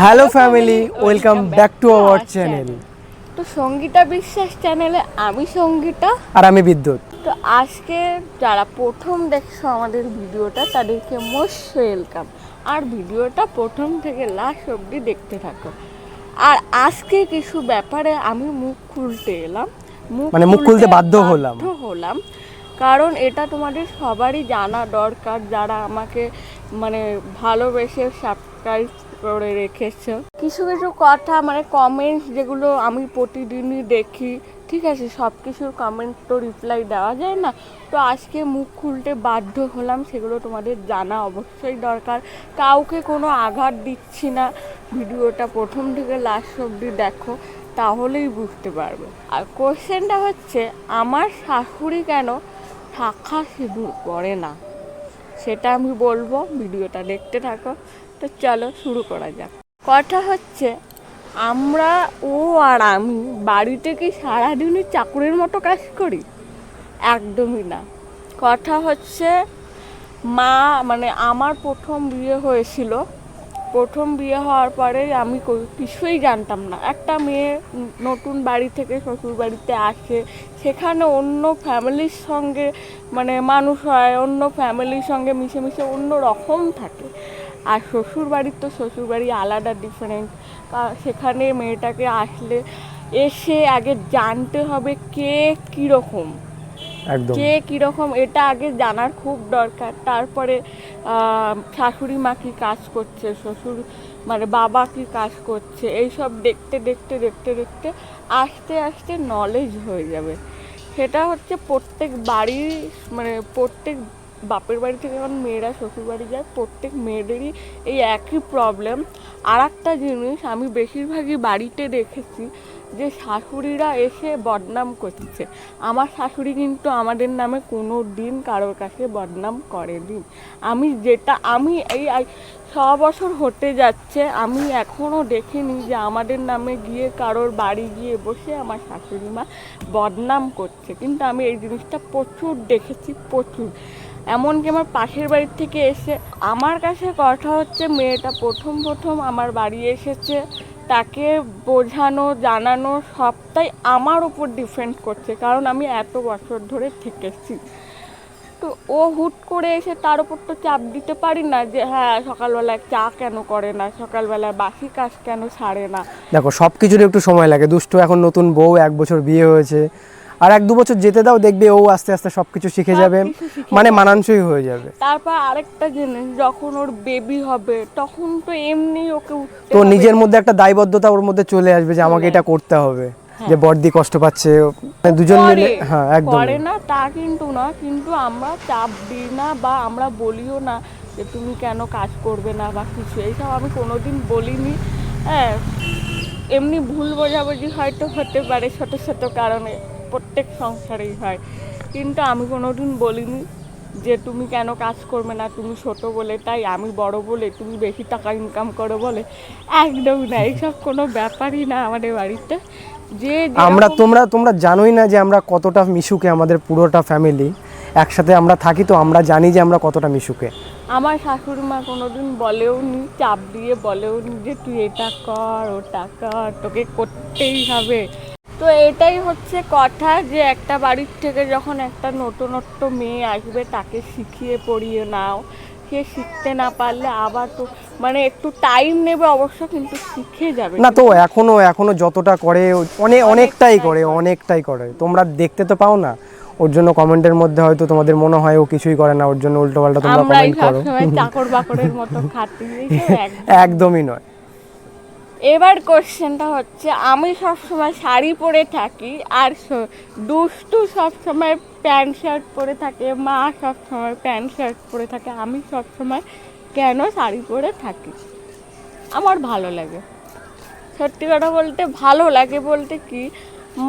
Hello family, welcome back to our channel. তো সঙ্গীতা বিশ্বাস চ্যানেলে আমি সঙ্গীতা আর আমি বিদ্যুৎ। তো আজকে যারা প্রথম দেখছো আমাদের ভিডিওটা তাদেরকে মোস্ট ওয়েলকাম, আর ভিডিওটা প্রথম থেকে লাস্ট অবধি দেখতে থাকো। আর আজকে কিছু ব্যাপারে আমি মুখ খুলতে এলাম, মুখ খুলতে বাধ্য হলাম কারণ এটা তোমাদের সবারই জানা দরকার, যারা আমাকে ভালোবেসে সাবস্ক্রাইব করে রেখেছে। কিছু কিছু কথা কমেন্টস যেগুলো আমি প্রতিদিনই দেখি, ঠিক আছে, সব কিছুর কমেন্ট তো রিপ্লাই দেওয়া যায় না, তো আজকে মুখ খুলতে বাধ্য হলাম, সেগুলো তোমাদের জানা অবশ্যই দরকার। কাউকে কোনো আঘাত দিচ্ছি না, ভিডিওটা প্রথম থেকে লাস্ট অবধি দেখো, তাহলেই বুঝতে পারবে। আর কোশ্চেনটা হচ্ছে, আমার শাশুড়ি কেন শাঁখা সিঁদুর পরে না, সেটা আমি বলবো, ভিডিওটা দেখতে থাকো। তো চলো শুরু করা যাক। কথা হচ্ছে, ও আর আমি বাড়িতে কি সারাদিনই চাকরের মতো কাজ করি? একদমই না। কথা হচ্ছে, আমার প্রথম বিয়ে হয়েছিল, প্রথম বিয়ে হওয়ার পরে আমি কিছুই জানতাম না। একটা মেয়ে নতুন বাড়ি থেকে শ্বশুর বাড়িতে আসে, সেখানে অন্য ফ্যামিলির সঙ্গে মানুষ হয়, অন্য ফ্যামিলির সঙ্গে মিশে মিশে অন্য রকম থাকে। আর শ্বশুরবাড়ির তো শ্বশুরবাড়ি আলাদা, ডিফারেন্ট। সেখানে মেয়েটাকে এসে আগে জানতে হবে কে কীরকম, এটা আগে জানার খুব দরকার। তারপরে শাশুড়ি মা কী কাজ করছে, শ্বশুর বাবা কী কাজ করছে, এইসব দেখতে দেখতে দেখতে দেখতে আস্তে আস্তে নলেজ হয়ে যাবে। সেটা হচ্ছে প্রত্যেক বাড়ি, প্রত্যেক বাপের বাড়ি থেকে যখন মেয়েরা শ্বশুর বাড়ি যায়, প্রত্যেক মেয়েদেরই এই একই প্রবলেম। আর একটা জিনিস আমি বেশিরভাগই বাড়িতে দেখেছি, যে শাশুড়িরা এসে বদনাম করছে। আমার শাশুড়ি কিন্তু আমাদের নামে কোনো দিন কারোর কাছে বদনাম করেনি। আমি এই 6 বছর হতে যাচ্ছে, আমি এখনও দেখিনি যে আমাদের নামে গিয়ে কারোর বাড়ি গিয়ে বসে আমার শাশুড়ি মা বদনাম করছে। কিন্তু আমি এই জিনিসটা প্রচুর দেখেছি, প্রচুর। এমনকি আমার পাশের বাড়ির থেকে এসে আমার কাছে কথা হচ্ছে, মেয়েটা প্রথম আমার বাড়ি এসেছে, তাকে বোঝানো জানানো সবটাই আমার উপর ডিপেন্ড করছে, কারণ আমি এত বছর ধরে থেকেছি। তো ও হুট করে এসে তার উপর তো চাপ দিতে পারি না, যে হ্যাঁ সকালবেলায় চা কেন করে না, সকালবেলায় বাসি কাজ কেন সারে না। দেখো, সব কিছুর একটু সময় লাগে। দুষ্টু এখন নতুন বউ, 1 বছর বিয়ে হয়েছে, আর 1-2 বছর যেতে দাও, দেখবে ও আস্তে আস্তে সবকিছু শিখে যাবে, মানানসই হয়ে যাবে। তারপর আরেকটা জিনিস, যখন ওর বেবি হবে তখন তো এমনি ওকে তো নিজের মধ্যে একটা দায়বদ্ধতা ওর মধ্যে চলে আসবে, যে আমাকে এটা করতে হবে, যে বড়দি কষ্ট পাচ্ছে, দুজন মিলে। হ্যাঁ, একদম করে না তা কিন্তু না, কিন্তু আমরা চাপ দিই না, বা আমরা বলিও না যে তুমি কেন কাজ করবে না বা কিছু, এইসব আমি কোনোদিন বলিনি। হ্যাঁ, এমনি ভুল বোঝাবুঝি হয়তো হতে পারে ছোট ছোট কারণে, প্রত্যেক সংসারেই হয়, কিন্তু আমি কোনোদিন বলিনি যে তুমি কেন কাজ করবে না, তুমি ছোট বলে তাই, আমি বড় বলে, তুমি বেশি টাকা ইনকাম করো বলে, একদম না, এইসব কোনো ব্যাপারই না আমাদের বাড়িতে। যে তোমরা জানোই না যে আমরা কতটা মিশুকে, আমাদের পুরোটা ফ্যামিলি একসাথে আমরা থাকি, তো আমরা জানি যে আমরা কতটা মিশুকে। আমার শাশুড়ি মা কোনোদিন বলেও নি, চাপ দিয়ে বলেও নি যে তুই এটা কর ওটা কর, তোকে করতেই হবে। তো এটাই হচ্ছে কথা, যে একটা বাড়ির থেকে যখন একটা নতুনত্ব মেয়ে আসবে, তাকে শিখিয়ে পড়িয়ে নাও। সে শিখতে না পারলে আবার তো একটু টাইম নেবে অবশ্য, কিন্তু শিখে যাবে না। তো এখনো যতটা করে অনেকটাই করে, তোমরা দেখতে তো পাও না। ওর জন্য কমেন্টের মধ্যে হয়তো তোমাদের মনে হয় ও কিছুই করে না, ওর জন্য উল্টোপাল্টা তোমরা কমেন্ট করো। চাকর বাকরের মতো খাটি, একদমই নয়। এবার কোশ্চেনটা হচ্ছে, আমি সবসময় শাড়ি পরে থাকি, আর দুষ্টু সবসময় প্যান্ট শার্ট পরে থাকে, মা সবসময় প্যান্ট শার্ট পরে থাকে, আমি সবসময় কেন শাড়ি পরে থাকি? আমার ভালো লাগে, সত্যি কথা বলতে ভালো লাগে বলতে কি,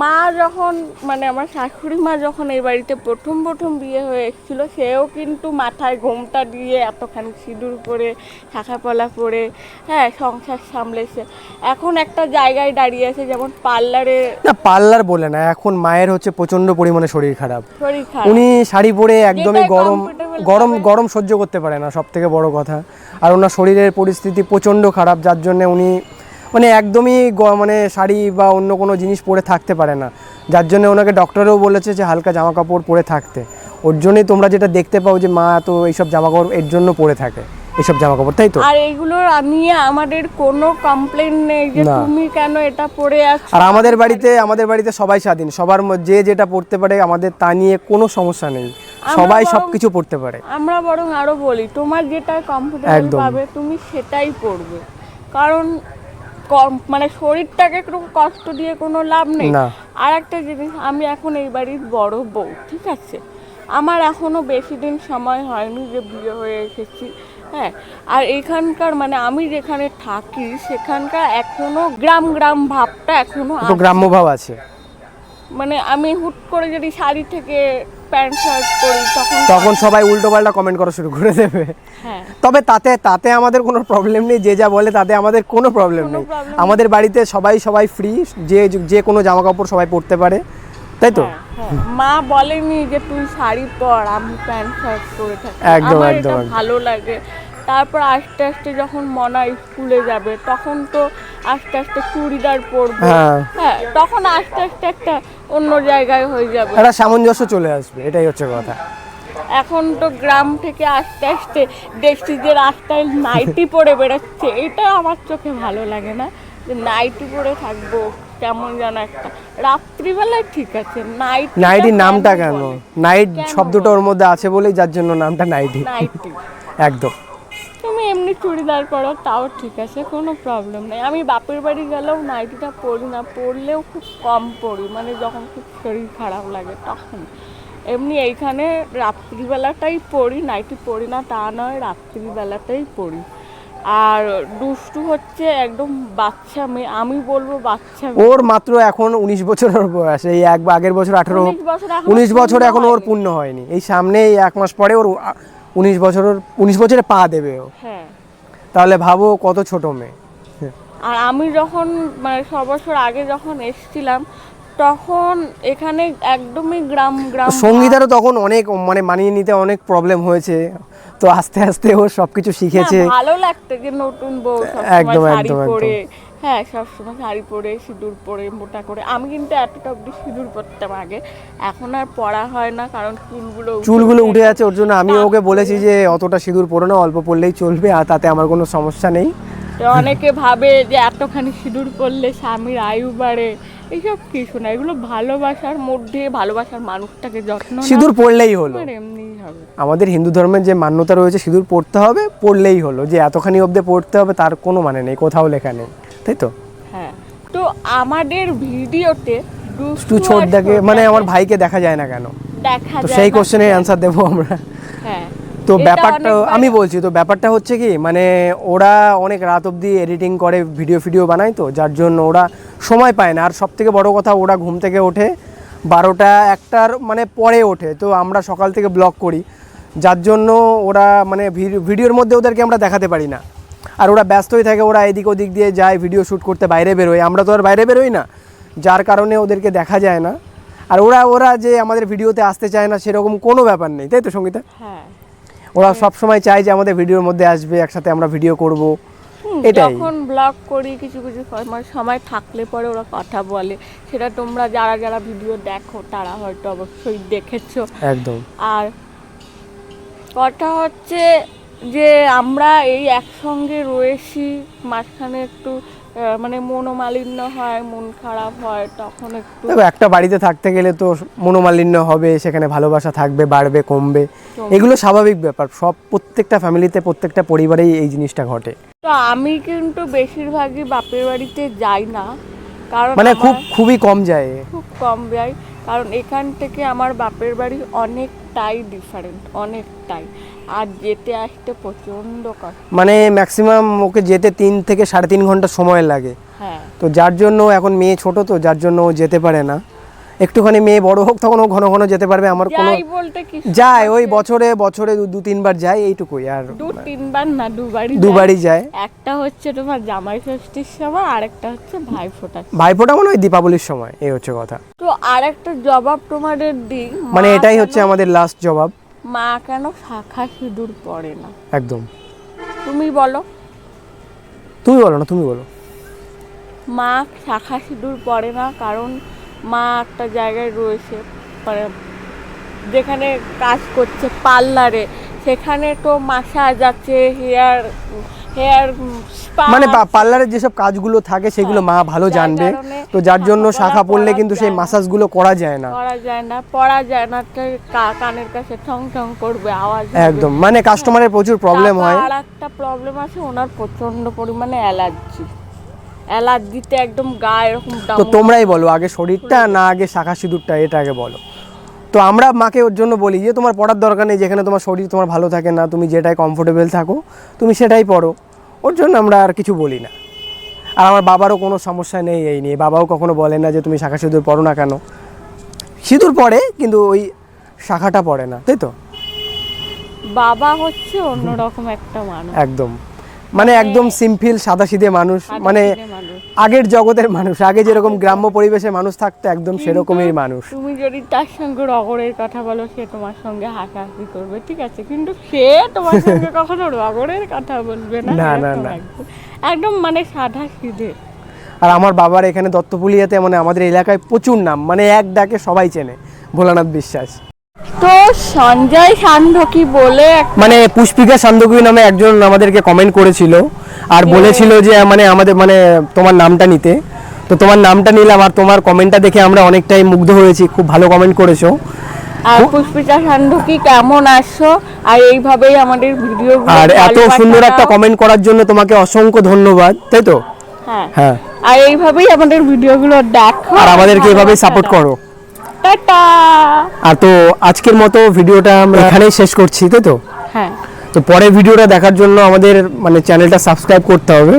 মা যখন মানে আমার শাশুড়ি মা যখন এই বাড়িতে প্রথম প্রথম বিয়ে হয়ে এসেছিল, সেও কিন্তু মাথায় ঘোমটা দিয়ে এতখানি সিঁদুর পরে শাখা পলা পরে হ্যাঁ সংসার সামলেছে। এখন একটা জায়গায় দাঁড়িয়ে আছে, যেমন পার্লারে। না পার্লার বলে না, এখন মায়ের হচ্ছে প্রচন্ড পরিমাণে শরীর খারাপ। শরীর খারাপ, উনি শাড়ি পরে একদমই যেটাই গরম comfortable গরম পাবে। গরম সহ্য করতে পারে না, সব থেকে বড় কথা। আর ওনার শরীরের পরিস্থিতি প্রচণ্ড খারাপ, যার জন্য উনি মানে একদমই মানে শাড়ি বা অন্য কোনো জিনিস পরে থাকতে পারে না, যার জন্য ওনাকে ডক্টরেও বলেছে যে হালকা জামা কাপড় পরে থাকতে। ওর জন্যই তোমরা যেটা দেখতে পাও যে মা তো এইসব জামা কাপড় এর জন্য পরে থাকে, এইসব জামা কাপড়, তাই তো? আর এইগুলো নিয়ে আমাদের কোনো কমপ্লেন নেই যে না। তুমি কেন এটা পরে আছো। আর আমাদের বাড়িতে সবাই স্বাধীন, সবার যে যেটা পড়তে পারে, আমাদের তা নিয়ে কোনো সমস্যা নেই, সবাই বরং- সব কিছু পড়তে পারে। আমরা বরং আরো বলি, তোমার যেটা কমফোর্টেবল একদম। পাবে তুমি সেটাই পরবে, কারণ মানে শরীরটাকে একটু কষ্ট দিয়ে কোনো লাভ নেই। না। আর একটা জিনিস, আমি এখন এই বাড়ির বড় বউ, ঠিক আছে, আমার এখনো বেশি দিন সময় হয়নি যে বিয়ে হয়ে এসেছি, হ্যাঁ। আর এখানকার মানে আমি যেখানে থাকি সেখানকার এখনো গ্রাম গ্রাম ভাবটা এখনো তো আছে। গ্রাম্য ভাব আছে। মানে আমি হুট করে যদি শাড়ি থেকে প্যান্ট শার্ট পরি তখন সবাই উল্টো পাল্টা কমেন্ট করা শুরু করে দেবে। হ্যাঁ, তবে তাতে আমাদের কোনো প্রবলেম নেই, যে যা বলে তাতে আমাদের কোনো প্রবলেম কোনো নেই। problem আমাদের বাড়িতে সবাই ফ্রি, যে কোনো জামা কাপড় সবাই পরতে পারে, তাই তো? হ্যাঁ, মা বলেনি যে তুই শাড়ি পর, আমি প্যান্ট শার্ট পরে থাকি, একদম, আমার একদম, এটা একদম। ভালো লাগে। তারপর আস্তে আস্তে যখন মনা স্কুলে যাবে তখন তো আস্তে আস্তে চুড়িদার পরবো, হ্যাঁ। হ্যাঁ, তখন আস্তে আস্তে একটা অন্য জায়গায় হয়ে যাবে। একটা সামঞ্জস্য চলে আসবে, এটাই হচ্ছে কথা। এখন তো গ্রাম থেকে আস্তে আস্তে দেখছি যে রাস্তায় নাইটি পরে বেরোচ্ছে, এটা আমার চোখে ভালো লাগে না, যে নাইটি পরে থাকবো কেমন যেন একটা। রাত্রিবেলায় ঠিক আছে, নাইটির নামটা কেন? নাইট কেন শব্দটা ওর মধ্যে আছে বলেই যার জন্য নামটা নাইটি। নাইটি একদম। তুমি এমনি চুড়িদার পরো তাও ঠিক আছে, কোনো প্রবলেম নেই। আমি বাপের বাড়ি গেলেও নাইটিটা পরি না, পরলেও খুব কম পরি, মানে যখন খুব শরীর খারাপ লাগে তখন। এমনি এইখানে রাত্রিবেলাটাই পরি, নাইটি পরি না তা নয়, রাত্রিবেলাটাই পরি। আর দুষ্টু হচ্ছে একদম বাচ্চা মেয়ে, আমি বলবো বাচ্চা মেয়ে। ওর মাত্র এখন 19 বছর ওর বয়স, এই আগের বছর 18, 19 বছর এখন ওর পূর্ণ হয়নি। এই সামনে এই 1 মাস পরে ওর 19 বছরে পা দেবে ও। হ্যাঁ, তাহলে ভাবো কত ছোট মেয়ে। আর আমি যখন মানে 6 বছর আগে যখন এসেছিলাম তখন এখানে একদমই গ্রাম গ্রাম সঙ্গীতারও তখন অনেক মানে মানিয়ে নিতে অনেক প্রবলেম হয়েছে, তো আস্তে আস্তে ও সবকিছু শিখেছে। না, ভালো লাগতো যে নতুন বউ একদম, সবসময় শাড়ি একদম, একদম। পরে, হ্যাঁ সবসময় শাড়ি পরে সিঁদুর পরে মোটা করে। আমি কিন্তু এতটা অবধি সিঁদুর পরতাম আগে, এখন আর পরা হয় না, কারণ চুলগুলো উঠে যাচ্ছে, ওর জন্য আমি ওকে বলেছি যে অতটা সিঁদুর পরো না, অল্প পরলেই চলবে, আর তাতে আমার কোনো সমস্যা নেই। তো অনেকে ভাবে যে এতখানি সিঁদুর পরলে স্বামীর আয়ু বাড়ে, এইসব কিছু না, এগুলো ভালোবাসার মধ্যে, ভালোবাসার মানুষটাকে যত্ন নাও, সিঁদুর পরলেই হলো। আর এমনিই হবে। আমাদের হিন্দু ধর্মের যে মান্যতা রয়েছে, সিঁদুর পরতে হবে, পরলেই হলো। যে এতখানি অবধি পড়তে হবে তার কোনো মানে নেই, কোথাও লেখা নেই, তাই তো? হ্যাঁ, তো আমাদের ভিডিওতে একটু ছোট দেখে মানে আমার ভাইকে দেখা যায় না কেন, দেখা তো যায় সেই না। কোশ্চেনের অ্যান্সার দেবো আমরা। হ্যাঁ, তো এটা ব্যাপারটা অনেকবার- আমি বলছি, তো ব্যাপারটা হচ্ছে কি, মানে ওরা অনেক রাত অবধি এডিটিং করে, ভিডিও বানায়, তো যার জন্য ওরা সময় পায় না। আর সব থেকে বড় কথা, ওরা ঘুম থেকে ওঠে 12টা 1টার মানে পরে ওঠে, তো আমরা সকাল থেকে ব্লগ করি, যার জন্য ওরা মানে ভিডিওর মধ্যে ওদেরকে আমরা দেখাতে পারি না। আর ওরা ব্যস্তই থাকে, ওরা এদিক ওদিক দিয়ে যায় ভিডিও শ্যুট করতে, বাইরে বেরোয়, আমরা তো আর বাইরে বেরোই না, যার কারণে ওদেরকে দেখা যায় না। আর ওরা যে আমাদের ভিডিওতে আসতে চায় না সেরকম কোনো ব্যাপার নেই, তাই তো সঙ্গীতা? হ্যাঁ, ওরা সব সময় চায় যে আমাদের ভিডিওর মধ্যে আসবে, একসাথে আমরা ভিডিও করব, এটাই। যখন ব্লগ করি কিছু কিছু সময় থাকলে পরে ওরা কথা বলে, সেটা তোমরা যারা যারা ভিডিও দেখো তারা হয়তো অবশ্যই দেখেছো। একদম। আর কথা হচ্ছে যে আমরা এই একসঙ্গে রয়েছি, মাঝখানে একটু মানে মনোমালিন্য হয়, মন খারাপ হয়, তখন একটু তবে একটা বাড়িতে থাকতে গেলে তো মনোমালিন্য হবে, সেখানে ভালোবাসা থাকবে, বাড়বে কমবে, এগুলো স্বাভাবিক ব্যাপার। প্রত্যেকটা ফ্যামিলিতে, প্রত্যেকটা পরিবারেই এই জিনিসটা ঘটে। তো আমি কিন্তু বেশিরভাগই বাপের বাড়িতে যাই না, কারণ মানে আমার খুবই কম যায়। খুব কম যাই, কারণ এখান থেকে আমার বাপের বাড়ি অনেকটাই ডিফারেন্ট, অনেকটাই। আর যেতে আসতে প্রচণ্ড কষ্ট। মানে ম্যাক্সিমাম ওকে যেতে 3 থেকে 3.5 ঘন্টা সময় লাগে। হ্যাঁ তো যার জন্য এখন মেয়ে ছোট, তো যার জন্য ও যেতে পারে না। একটুখানি মেয়ে বড় হোক তখন ও ঘন ঘন যেতে পারবে। আমার কোনো যাই বলতে কি যায় ওই বছরে বছরে 2-3 বার যায় এইটুকুই, আর 2-3 বার না, দুবারই যায়। একটা হচ্ছে তোমার জামাই ষষ্ঠীর সময়, আরেকটা হচ্ছে ভাইফোঁটা। ভাইফোঁটা মনে হয় দীপাবলির সময়, এই হচ্ছে কথা। তো আরেকটা জবাব তোমাদের দিই, মানে এটাই হচ্ছে আমাদের লাস্ট জবাব। মা কেন শাখা সিঁদুর পরে না? একদম। তুমি বলো। তুমি বলো না, তুমি বলো। মা শাখা সিঁদুর পরে না কারণ মা একটা জায়গায় রয়েছে, মানে যেখানে কাজ করছে পার্লারে, সেখানে তো মাসাজ আছে, হেয়ার হেয়ার মানে পার্লারের যেসব কাজগুলো থাকে সেগুলো মা ভালো জানবে, তো যার জন্য শাখা পড়লে কিন্তু সেই মাসাজগুলো করা যায় না, পড়া যায় না, কানের কাছে ঠং ঠং করবে, আওয়াজ একদম। মানে কাস্টমারের প্রচুর প্রবলেম হয়। আর একটা প্রবলেম আছে, ওনার প্রচন্ড পরিমাণে অ্যালার্জিতে একদম গায়ে এরকম। তো তোমরাই বলো আগে শরীরটা না আগে শাখা সিঁদুরটা, এটা আগে বলো। তো আমরা মাকে ওর জন্য বলি যে তোমার পড়ার দরকার নেই, যেখানে তোমার শরীর তোমার ভালো থাকে না, তুমি যেটাই কমফোর্টেবল থাকো তুমি সেটাই পড়ো। ওর জন্য আমরা আর কিছু বলি না। আর আমার বাবারও কোনো সমস্যা নেই এই নিয়ে, বাবাও কখনো বলে না যে তুমি শাখা সিঁদুর পড়ো না কেন। সিঁদুর পড়ে কিন্তু ওই শাখাটা পড়ে না, তাই তো? বাবা হচ্ছে অন্যরকম একটা মানুষ, একদম মানে একদম সিম্পল সাদাসিধে মানুষ, মানে আগের জগতের মানুষ, আগে যেরকম গ্রাম্য পরিবেশে মানুষ থাকতো একদম সেরকমই মানুষ। তুমি যদি তার সঙ্গে রগরের কথা বলো সে তোমার সঙ্গে হাসাহাসি করবে, ঠিক আছে, কিন্তু সে তোমার সঙ্গে কখনো রগরের কথা বলবে না। না না না, একদম মানে সাদা সিধে। আর আমার বাবার এখানে দত্তপুলিয়াতে মানে আমাদের এলাকায় প্রচুর নাম, মানে এক ডাকে সবাই চেনে, ভোলানাথ বিশ্বাস। তো সঞ্জয় সান্ধকি বলে মানে পুষ্পিকা সান্ধকি নামে একজন আমাদেরকে কমেন্ট করেছিল আর বলেছিল যে মানে আমাদের মানে তোমার নামটা নিতে, তো তোমার নামটা নিলাম। আর তোমার কমেন্টটা দেখে আমরা অনেকটাই মুগ্ধ হয়েছি, খুব ভালো কমেন্ট করেছো। আর পুষ্পিকা সান্ধকি কেমন আছো, আর এইভাবেই আমাদের ভিডিও, আর এত সুন্দর একটা কমেন্ট করার জন্য তোমাকে অসংখ্য ধন্যবাদ, তাই তো? হ্যাঁ হ্যাঁ, আর এইভাবেই আমাদের ভিডিওগুলো দেখো আর আমাদেরকে এইভাবেই সাপোর্ট করো। টাটা। আর তো আজকের মতো ভিডিওটা আমরা এখানেই শেষ করছি, তাই তো? হ্যাঁ, তো পরের ভিডিওটা দেখার জন্য আমাদের মানে চ্যানেলটা সাবস্ক্রাইব করতে হবে।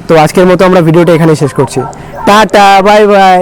তো আজকের মতো আমরা ভিডিওটা এখানেই শেষ করছি। Tata, bye bye.